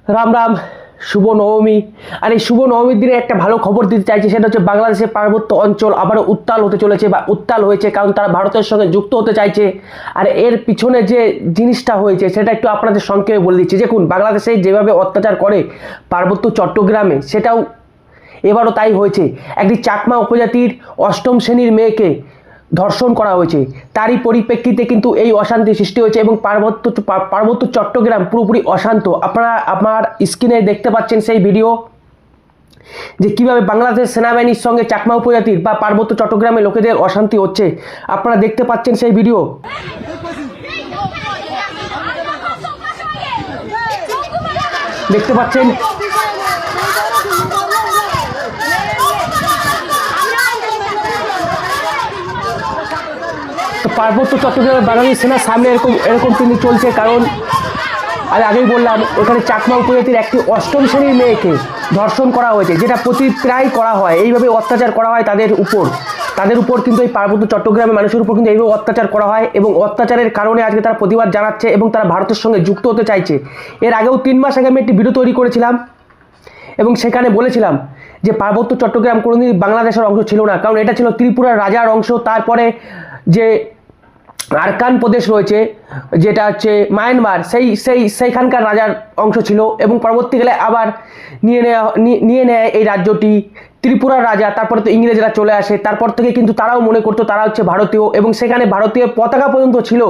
রাম রাম, শুভ নবমী। আর এই শুভ নবমীর দিনে একটা ভালো খবর দিতে চাইছি, সেটা হচ্ছে বাংলাদেশের পার্বত্য অঞ্চল আবারও উত্তাল হতে চলেছে বা উত্তাল হয়েছে, কারণ তারা ভারতের সঙ্গে যুক্ত হতে চাইছে। আর এর পিছনে যে জিনিসটা হয়েছে সেটা একটু আপনাদের সংক্ষেপে বলে দিচ্ছি। দেখুন, বাংলাদেশে যেভাবে অত্যাচার করে পার্বত্য চট্টগ্রামে, সেটাও এবারও তাই হয়েছে। একটি চাকমা উপজাতির অষ্টম শ্রেণীর মেয়েকে ধর্ষণ করা হয়েছে, তারই পরিপ্রেক্ষিতে কিন্তু এই অশান্তি সৃষ্টি হয়েছে এবং পার্বত্য চট্টগ্রাম পুরোপুরি অশান্ত। আপনারা আমার স্ক্রিনে দেখতে পাচ্ছেন সেই ভিডিও, যে কিভাবে বাংলাদেশ সেনাবাহিনীর সঙ্গে চাকমা উপজাতির বা পার্বত্য চট্টগ্রামের লোকেদের অশান্তি হচ্ছে। আপনারা দেখতে পাচ্ছেন সেই ভিডিও, দেখতে পাচ্ছেন। তো পার্বত্য চট্টগ্রামের বাঙালি সেনার সামনে এরকম কিন্তু চলছে, কারণ আমি আগেই বললাম ওখানে চাকমা উপজাতির একটি অষ্টম শ্রেণীর মেয়েকে ধর্ষণ করা হয়েছে, যেটা প্রায় করা হয়, এইভাবে অত্যাচার করা হয় তাদের উপর কিন্তু এই পার্বত্য চট্টগ্রামের মানুষের উপর কিন্তু এইভাবে অত্যাচার করা হয় এবং অত্যাচারের কারণে আজকে তারা প্রতিবাদ জানাচ্ছে এবং তারা ভারতের সঙ্গে যুক্ত হতে চাইছে। এর আগেও 3 মাস আগে আমি একটি ভিডিও তৈরি করেছিলাম এবং সেখানে বলেছিলাম যে পার্বত্য চট্টগ্রাম কোনোদিন বাংলাদেশের অংশ ছিল না, কারণ এটা ছিল ত্রিপুরার রাজার অংশ। তারপরে যে আরকান প্রদেশ রয়েছে, যেটা হচ্ছে মায়ানমার, সেইখানকার রাজার অংশ ছিল এবং পরবর্তীকালে আবার নিয়ে নেয় এই রাজ্যটি ত্রিপুরার রাজা। তারপরে তো ইংরেজরা চলে আসে, তারপর থেকে কিন্তু তারাও মনে করতো তারা হচ্ছে ভারতীয় এবং সেখানে ভারতীয় পতাকা পর্যন্ত ছিল।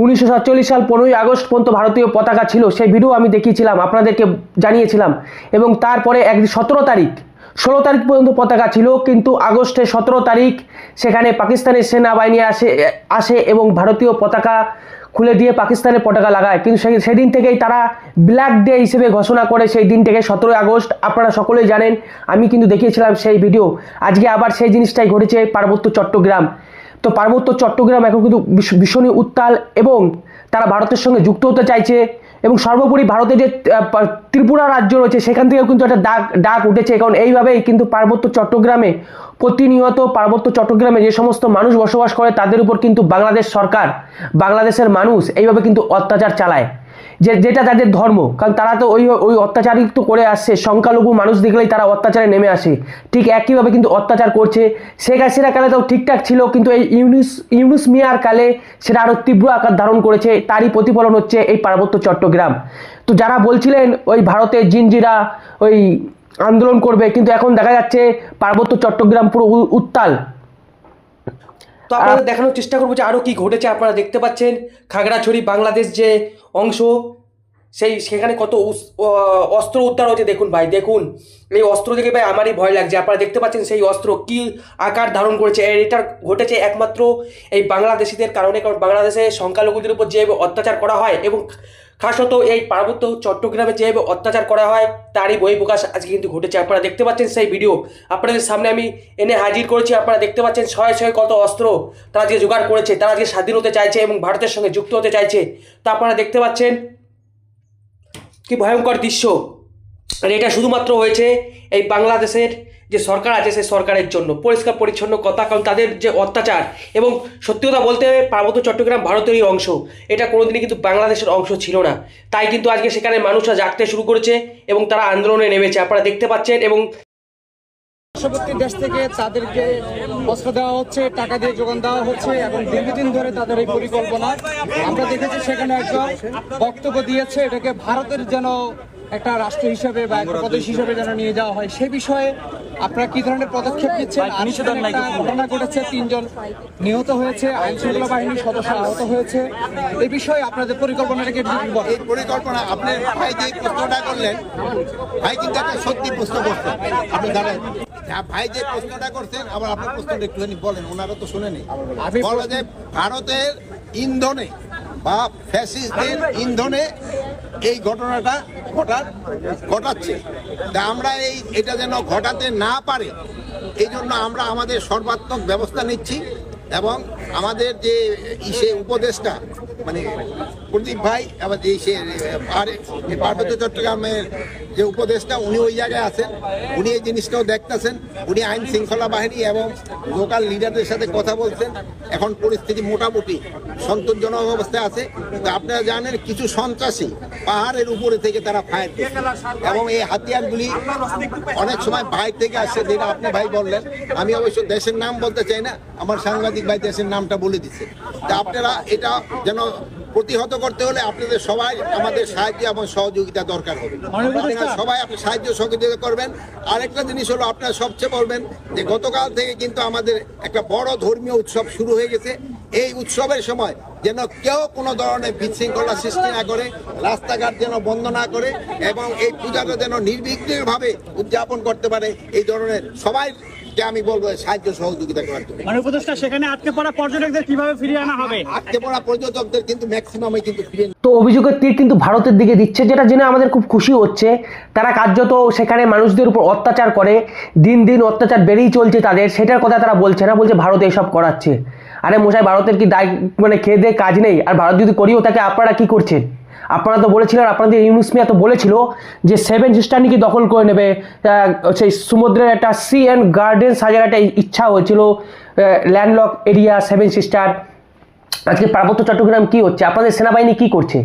1947 সাল 15ই আগস্ট পর্যন্ত ভারতীয় পতাকা ছিল, সেই ভিডিও আমি দেখিয়েছিলাম, আপনাদেরকে জানিয়েছিলাম। এবং তারপরে 16 তারিখ পর্যন্ত পতাকা ছিল, কিন্তু আগস্টের 17 তারিখ সেখানে পাকিস্তানের সেনাবাহিনী আসে এবং ভারতীয় পতাকা খুলে দিয়ে পাকিস্তানের পতাকা লাগায়। কিন্তু সেদিন থেকেই তারা ব্ল্যাক ডে হিসেবে ঘোষণা করে, সেই দিন থেকে 17 আগস্ট। আপনারা সকলেই জানেন, আমি কিন্তু দেখিয়েছিলাম সেই ভিডিও। আজকে আবার সেই জিনিসটাই ঘটেছে পার্বত্য চট্টগ্রাম। তো পার্বত্য চট্টগ্রাম এখন কিন্তু ভীষণই উত্তাল এবং তারা ভারতের সঙ্গে যুক্ত হতে চাইছে। এবং সর্বোপরি ভারতের যে ত্রিপুরা রাজ্য রয়েছে সেখান থেকেও কিন্তু একটা ডাক উঠেছে, কারণ এইভাবেই কিন্তু পার্বত্য চট্টগ্রামে প্রতিনিয়ত যে সমস্ত মানুষ বসবাস করে তাদের উপর কিন্তু বাংলাদেশ সরকার, বাংলাদেশের মানুষ এইভাবে কিন্তু অত্যাচার চালায়, যেটা তাদের ধর্ম, কারণ তারা তো ওই অত্যাচারই তো করে আসছে। সংখ্যালঘু মানুষ দেখলেই তারা অত্যাচারে নেমে আসে, ঠিক একইভাবে কিন্তু অত্যাচার করছে। শেখ হাসিনা কালে তো ঠিকঠাক ছিল, কিন্তু এই ইউনুস মিয়ার কালে সেটা আরও তীব্র আকার ধারণ করেছে। তারই প্রতিফলন হচ্ছে এই পার্বত্য চট্টগ্রাম। তো যারা বলছিলেন ওই ভারতের জিনজিরা ওই আন্দোলন করবে, কিন্তু এখন দেখা যাচ্ছে পার্বত্য চট্টগ্রাম পুরো উত্তাল। তো আপনাদের দেখানোর চেষ্টা করবো যে আরও কি ঘটেছে। আপনারা দেখতে পাচ্ছেন খাগড়াছড়ি বাংলাদেশ যে অংশ, সেখানে কত অস্ত্র উদ্ধার হয়েছে। দেখুন ভাই, দেখুন এই অস্ত্র দেখে ভাই আমারই ভয় লাগছে। আপনারা দেখতে পাচ্ছেন সেই অস্ত্র কি আকার ধারণ করেছে। এটা ঘটেছে একমাত্র এই বাংলাদেশিদের কারণে, কারণ বাংলাদেশে সংখ্যালঘুদের উপর যেভাবে অত্যাচার করা হয় এবং খাসত এই পার্বত্য চট্টগ্রামে যেভাবে অত্যাচার করা হয় তারই বহিঃপ্রকাশ আজকে কিন্তু ঘটেছে। আপনারা দেখতে পাচ্ছেন সেই ভিডিও, আপনাদের সামনে আমি এনে হাজির করেছি। আপনারা দেখতে পাচ্ছেন শয়ে কত অস্ত্র তারা আজকে জোগাড় করেছে। তারা আজকে স্বাধীন হতে চাইছে এবং ভারতের সঙ্গে যুক্ত হতে চাইছে। তা আপনারা দেখতে পাচ্ছেন কি ভয়ঙ্কর দৃশ্য। আর এটা শুধুমাত্র হয়েছে এই বাংলাদেশের যে সরকার আছে সেই সরকারের জন্য। পরিষ্কার পরিচ্ছন্ন কথা, কারণ তাদের যে অত্যাচার, এবং সত্যি কথা বলতে পার্বত্য চট্টগ্রাম ভারতেরই অংশ, এটা কোনোদিনই কিন্তু বাংলাদেশের অংশ ছিল না। তাই কিন্তু আজকে সেখানে মানুষরা জাগতে শুরু করেছে এবং তারা আন্দোলনে নেমেছে, আপনারা দেখতে পাচ্ছেন। এবং পার্শ্ববর্তী দেশ থেকে তাদেরকে অস্ত্র দেওয়া হচ্ছে, টাকা দিয়ে যোগান দেওয়া হচ্ছে এবং দীর্ঘদিন ধরে তাদের এই পরিকল্পনা আমরা দেখেছি। সেখানে একজন বক্তব্য দিয়েছে এটাকে ভারতের যেন একটা রাষ্ট্র হিসেবে বা একটা প্রদেশ হিসেবে যেন নিয়ে যাওয়া হয়। সে বিষয়ে আপনারা কি ধরনের পদক্ষেপ নিচ্ছেন? একটা ঘটনা ঘটেছে, 3 জন নিহত হয়েছে, আইন শৃঙ্খলা বাহিনীর সদস্য আহত হয়েছে। এই বিষয়ে আপনাদের পরিকল্পনাটাকে এই পরিকল্পনা আপনি ভাই যে প্রশ্নটা করলেন, ভাই কিন্তু একটা সত্যি প্রশ্ন করছেন। আপনি জানেন ভাই যে প্রশ্নটা করছেন, আবার আপনার প্রশ্নটা একটুখানি বলেন, ওনারা তো শুনেনি। বলা যে ভারতের ইন্ধনে বা ফ্যাসিস্টদের ইন্ধনে এই ঘটনাটা ঘটাচ্ছে। তা আমরা এটা যেন ঘটাতে না পারে এই জন্য আমরা আমাদের সর্বাত্মক ব্যবস্থা নিচ্ছি এবং আমাদের যে উপদেষ্টা মানে প্রদীপ ভাই আবার এই পার্বত্য চট্টগ্রামের যে উপদেষ্টা উনি ওই জায়গায় আছেন, উনি এই জিনিসটাও দেখতেছেন, উনি আইন শৃঙ্খলা বাহিনী এবং লোকাল লিডারদের সাথে কথা বলছেন। এখন পরিস্থিতি মোটামুটি সন্তোষজনক অবস্থায় আছে। তো আপনারা জানেন কিছু সন্ত্রাসী পাহাড়ের উপরে থেকে তারা ফায়ার করছে এবং এই হাতিয়ারগুলি অনেক সময় বাইরে থেকে আসছে, যেটা আপনি ভাই বললেন। আমি অবশ্য দেশের নাম বলতে চাই না, আমার সাংবাদিক ভাই দেশের নামটা বলে দিচ্ছে। তা আপনারা এটা যেন প্রতিহত করতে হলে আপনাদের সবাই আমাদের সাহায্য এবং সহযোগিতা দরকার হবে। আপনারা সবাই আপনি সাহায্য সহযোগিতা করবেন। আরেকটা জিনিস হলো, আপনারা সবচেয়ে বলবেন যে গতকাল থেকে কিন্তু আমাদের একটা বড় ধর্মীয় উৎসব শুরু হয়ে গেছে। এই উৎসবের সময় যেন কেউ কোনো ধরনের বিশৃঙ্খলা সৃষ্টি না করে, রাস্তাঘাট যেন বন্ধ না করে এবং এই পূজাটা যেন নির্বিঘ্নভাবে উদযাপন করতে পারে, এই ধরনের সবাই আমি বলবো সাহায্য সহযোগিতা করার জন্য। মানে উপদেষ্টা, সেখানে আটকে পড়া পর্যটকদের কিভাবে ফিরিয়ে আনা হবে? আটকে পড়া পর্যটকদের কিন্তু ম্যাক্সিমামই কিন্তু ফিরিয়ে। তো অভিযোগের তীর কিন্তু ভারতের দিকে দিচ্ছে, যেটা জেনে আমাদের খুব খুশি হচ্ছে। তারা কার্যত সেখানে মানুষদের উপর অত্যাচার করে, দিন দিন অত্যাচার বেড়েই চলছে তাদের, সেটার কথা তারা বলছে না, বলছে ভারত এসব করাচ্ছে। আরে মশাই, ভারতের কি দায় মানে খেয়ে দিয়ে কাজ নেই? আর ভারত যদি করিও থাকে আপনারা কি করছেন? আপনারা তো বলেছিলেন, আপনাদের ইউনুস মিয়া তো বলেছিল যে 7 সিস্টার নাকি দখল করে নেবে, সেই সমুদ্রের একটা সি অ্যান্ড গার্ডেন সাজার একটা ইচ্ছা হয়েছিল, ল্যান্ডলক এরিয়া 7 সিস্টার। আজকে পার্বত্য চট্টগ্রাম কি হচ্ছে? আপনাদের সেনাবাহিনী কি করছে?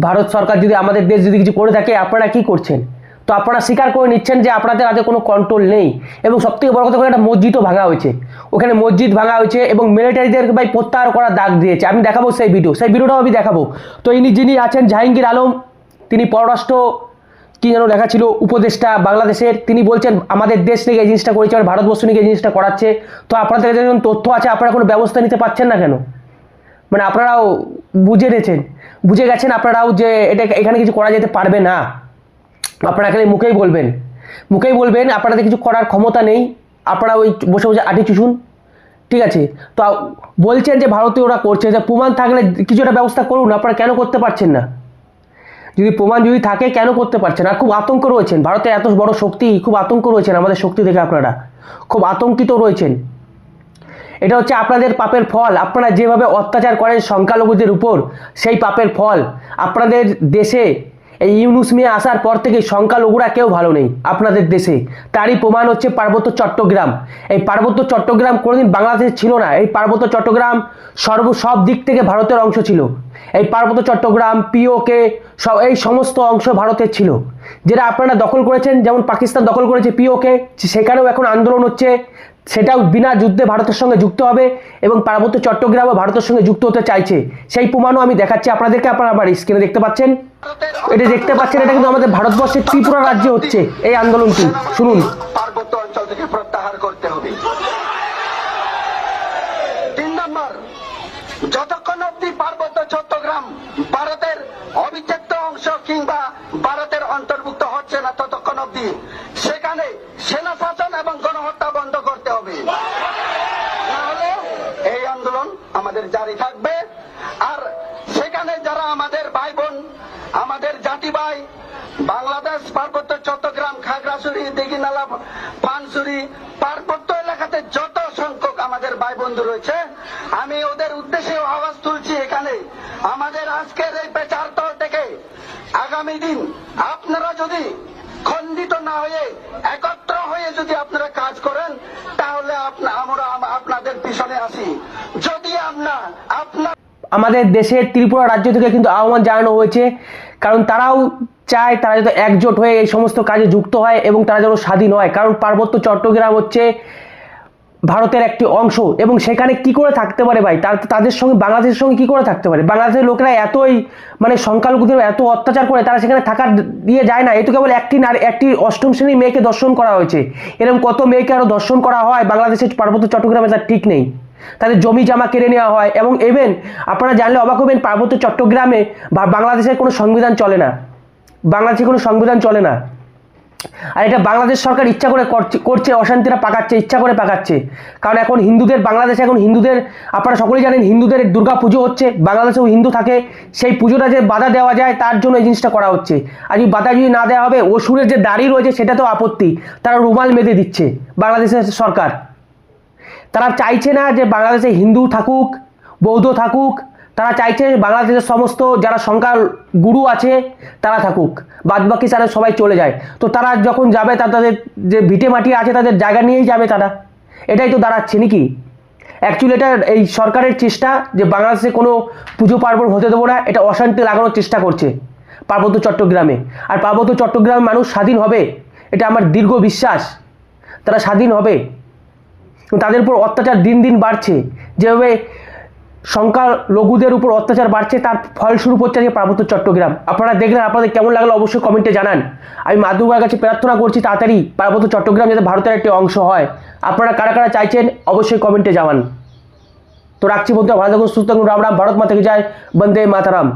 ভারত সরকার যদি আমাদের দেশ যদি কিছু করে থাকে, আপনারা কি করছেন? তো আপনারা স্বীকার করে নিচ্ছেন যে আপনাদের হাতে কোনো কন্ট্রোল নেই। এবং সবথেকে বড় কথা, একটা মসজিদও ভাঙা হয়েছে, ওখানে মসজিদ ভাঙা হয়েছে এবং মিলিটারিদের ভাই প্রত্যাহার করার ডাক দিয়েছে। আমি দেখাবো সেই ভিডিওটাও আমি দেখাবো। তো ইনি যিনি আছেন জাহাঙ্গীর আলম, তিনি পররাষ্ট্র কি যেন লেখা ছিল উপদেষ্টা বাংলাদেশের, তিনি বলছেন আমাদের দেশ থেকে এই জিনিসটা করেছে, আর ভারতবর্ষ থেকে এই জিনিসটা করাচ্ছে। তো আপনাদের যখন তথ্য আছে, আপনারা কোনো ব্যবস্থা নিতে পারছেন না কেন? মানে আপনারাও বুঝে গেছেন আপনারাও যে এটা এখানে কিছু করা যেতে পারবে না। আপনারা খালি মুখেই বলবেন, আপনাদের কিছু করার ক্ষমতা নেই, আপনারা ওই বসে বসে আটি চুষুন, ঠিক আছে? তো বলছেন যে ভারতীয়রা করছে, যে প্রমাণ থাকলে কিছু একটা ব্যবস্থা করুন। আপনারা কেন করতে পারছেন না? যদি প্রমাণ যদি থাকে, কেন করতে পারছেন? আর খুব আতঙ্ক রয়েছেন, ভারতের এত বড় শক্তি, খুব আতঙ্ক রয়েছেন আমাদের শক্তি থেকে, আপনারা খুব আতঙ্কিত রয়েছেন। এটা হচ্ছে আপনাদের পাপের ফল। আপনারা যেভাবে অত্যাচার করেন সংখ্যালঘুদের উপর, সেই পাপের ফল। আপনাদের দেশে এই ইউনুস মিয়া আসার পর থেকে সংখ্যালঘুরা কেউ ভালো নেই আপনাদের দেশে। তারই প্রমাণ হচ্ছে পার্বত্য চট্টগ্রাম। এই পার্বত্য চট্টগ্রাম কোনোদিন বাংলাদেশ ছিল না। এই পার্বত্য চট্টগ্রাম সব দিক থেকে ভারতের অংশ ছিল। এই পার্বত্য চট্টগ্রাম, পিওকে, এই সমস্ত অংশ ভারতের ছিল, যেটা আপনারা দখল করেছেন। যেমন পাকিস্তান দখল করেছে পিওকে, সেখানেও এখন আন্দোলন হচ্ছে, সেটাও বিনা যুদ্ধে ভারতের সঙ্গে যুক্ত হবে এবং পার্বত্য চট্টগ্রামও ভারতের সঙ্গে যুক্ত হতে চাইছে। সেই প্রমাণও আমি দেখাচ্ছি আপনাদেরকে। আপনারা আমার স্ক্রিনে দেখতে পাচ্ছেন, এটা কিন্তু আমাদের ভারতবর্ষের ত্রিপুরা রাজ্যে হচ্ছে এই আন্দোলনটি। শুনুন। পার্বত্য অঞ্চল থেকে প্রত্যাহার করতে হবে। 3 নম্বর, যতক্ষণ অব্দি পার্বত্য চট্টগ্রাম ভারতের অবিচ্ছেদ্য অংশ কিংবা ভারতের অন্তর্ভুক্ত হচ্ছে না, ততক্ষণ অব্দি সেখানে সেনা শাসন এবং গণহত্যা বন্ধ করতে হবে। নাহলে এই আন্দোলন আমাদের জারি থাকবে। আর সেখানে যারা আমাদের ভাই বোন, আমাদের জাতি ভাই, বাংলাদেশ পার্বত্য চট্টগ্রাম, খাগড়াছড়ি, দিঘিনালা, পানছড়ি পার্বত্য এলাকাতে যত সংখ্যক আমাদের ভাই বন্ধু রয়েছে, আমি ওদের উদ্দেশ্যে আওয়াজ তুলছি এখানে। আমাদের আজকের এই প্রচার দল থেকে আগামী দিন আপনারা যদি খণ্ডিত না হয়ে একত্র হয়ে যদি আপনারা কাজ করেন, তাহলে আমরা আপনাদের পিছনে আছি। যদি আমাদের দেশের ত্রিপুরা রাজ্য থেকে কিন্তু আহ্বান জানানো হয়েছে, কারণ তারাও চায় তারা যাতে একজোট হয়ে এই সমস্ত কাজে যুক্ত হয় এবং তারা যেন স্বাধীন হয়। কারণ পার্বত্য চট্টগ্রাম হচ্ছে ভারতের একটি অংশ এবং সেখানে কি করে থাকতে পারে ভাই? তাদের সঙ্গে বাংলাদেশের সঙ্গে কি করে থাকতে পারে? বাংলাদেশের লোকেরা এতই মানে সংখ্যালঘুদের এত অত্যাচার করে, তারা সেখানে থাকার দিয়ে যায় না। এ তো কেবল একটি অষ্টম শ্রেণীর মেয়েকে দর্শন করা হয়েছে, এরকম কত মেয়েকে আরও দর্শন করা হয় বাংলাদেশের পার্বত্য চট্টগ্রামে, তার ঠিক নেই। তাদের জমি জামা কেড়ে নেওয়া হয় এবং ইভেন আপনারা জানলে অবাক হবেন, পার্বত্য চট্টগ্রামে বাংলাদেশের কোনো সংবিধান চলে না, বাংলাদেশে কোনো সংবিধান চলে না। আর এটা বাংলাদেশ সরকার ইচ্ছা করে করছে, অশান্তিরা পাকাচ্ছে, ইচ্ছা করে পাকাচ্ছে। কারণ এখন হিন্দুদের, বাংলাদেশে এখন হিন্দুদের, আপনারা সকলেই জানেন হিন্দুদের দুর্গা পুজো হচ্ছে, বাংলাদেশেও হিন্দু থাকে, সেই পুজোটা যে বাধা দেওয়া যায় তার জন্য এই জিনিসটা করা হচ্ছে। আর যদি বাধা যদি না দেওয়া হবে, অসুরের যে দাড়ি রয়েছে সেটাতেও আপত্তি, তারা রুমাল বেঁধে দিচ্ছে বাংলাদেশের সরকার। তারা চাইছে না যে বাংলাদেশে হিন্দু থাকুক, বৌদ্ধ থাকুক, তারা চাইছে বাংলাদেশের সমস্ত যারা সংখ্যার গুরু আছে তারা থাকুক, বাদবাকি তারা সবাই চলে যায়। তো তারা যখন যাবে তাদের যে ভিটে মাটি আছে তাদের জায়গা নিয়েই যাবে তারা, এটাই তো দাঁড়াচ্ছে নাকি? অ্যাকচুয়ালি এটা এই সরকারের চেষ্টা যে বাংলাদেশে কোনো পুজো পার্বণ হতে দেবো না, এটা অশান্তি লাগানোর চেষ্টা করছে পার্বত্য চট্টগ্রামে। আর পার্বত্য চট্টগ্রামের মানুষ স্বাধীন হবে, এটা আমার দীর্ঘ বিশ্বাস, তারা স্বাধীন হবে। তাদের উপর অত্যাচার দিন দিন বাড়ছে, যেভাবে সংখ্যালঘুদের উপর অত্যাচার বাড়ছে তার ফলস্বরূপ হচ্ছে আজকে পার্বত্য চট্টগ্রাম। আপনারা দেখলেন, আপনাদের কেমন লাগলো অবশ্যই কমেন্টে জানান। আমি মা দুর্গার কাছে প্রার্থনা করছি তাড়াতাড়ি পার্বত্য চট্টগ্রাম যাতে ভারতের একটি অংশ হয়। আপনারা কারা কারা চাইছেন অবশ্যই কমেন্টে জানান। তো রাখছি বন্ধুরা, ভালো থাকুন, সুস্থ থাকুন, রাম রাম, ভারত মাতা কি জয়, বন্দে মাতারাম।